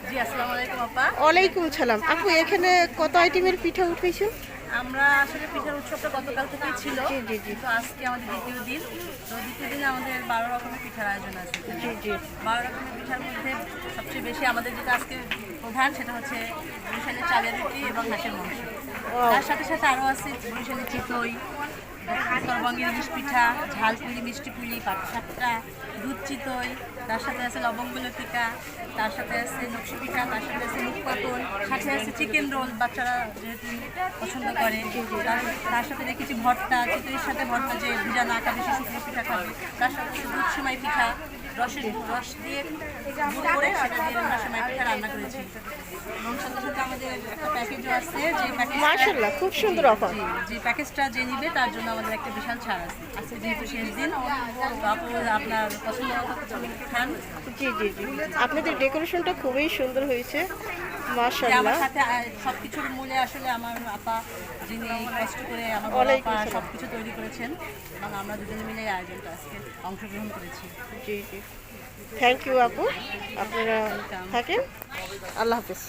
জি, আসসালামু আলাইকুম আপা। ওয়ালাইকুম সালাম। আপু এখানে কত আইটেমের পিঠা উঠেছে? আমরা আসলে পিঠার উৎসবটা গতকাল থেকেই ছিল, জি জি জি কিন্তু আজকে আমাদের দ্বিতীয় দিন। তো দ্বিতীয় দিনে আমাদের 12 রকমের পিঠার আয়োজন আছে এখানে। জি জি 12 রকমের পিঠার মধ্যে সবচেয়ে বেশি আমাদের যেটা আজকে প্রধান সেটা হচ্ছে বরিশালের চালের রুটি এবং হাঁসের মাংস। তার সাথে সাথে আরও আছে বরিশালের চিতই, উত্তরবঙ্গের ইলিশ পিঠা, ঝালপুরি, মিষ্টি পুলি, পাটসাপটা, দুধ চিতই, তার সাথে আছে লবঙ্গ লতিকা, তার সাথে আছে নকশি পিঠা, তার সাথে আছে মুখ পাতল, সাথে আছে চিকেন রোল, বাচ্চারা যেহেতু পছন্দ করে। তার সাথে রেখেছি ভর্তা, চিতইয়ের সাথে ভর্তা, যে ভিজা না খাবে সে শুকনো পিঠা খাবে। তার সাথে আছে দুধ সেমাই পিঠা, রস দিয়ে গুঁড়ো করে সেটা দিয়ে আমরা সেমাই পিঠা রান্না করেছি। এবং সাথে সাথে আমাদের একটা প্যাকেজও আছে, যে মাশাআল্লাহ, খুব সুন্দর অফার। যে প্যাকেজটা যে নিবে তার জন্য আমাদের একটা বিশাল ছাড় আছে। আজকে যেহেতু শেষ দিন, তো আপু আপনার পছন্দ মতো কিছু খান। জি জি জি আপনাদের ডেকোরেশনটা খুবই সুন্দর হয়েছে, যে মাশাআল্লাহ। আমার সাথে সব কিছুর মূলে আসলে আমার আপা, যিনি কষ্ট করে আমার বড় ওয়ালাইকুম আপা আসসালাম। সব কিছু তৈরি করেছেন, এবং আমরা দুজনে মিলে এই আয়োজনটা আজকে অংশগ্রহণ করেছি। জি জি থ্যাংক ইউ আপু, আপনারা থাকেন। আল্লাহ হাফেজ।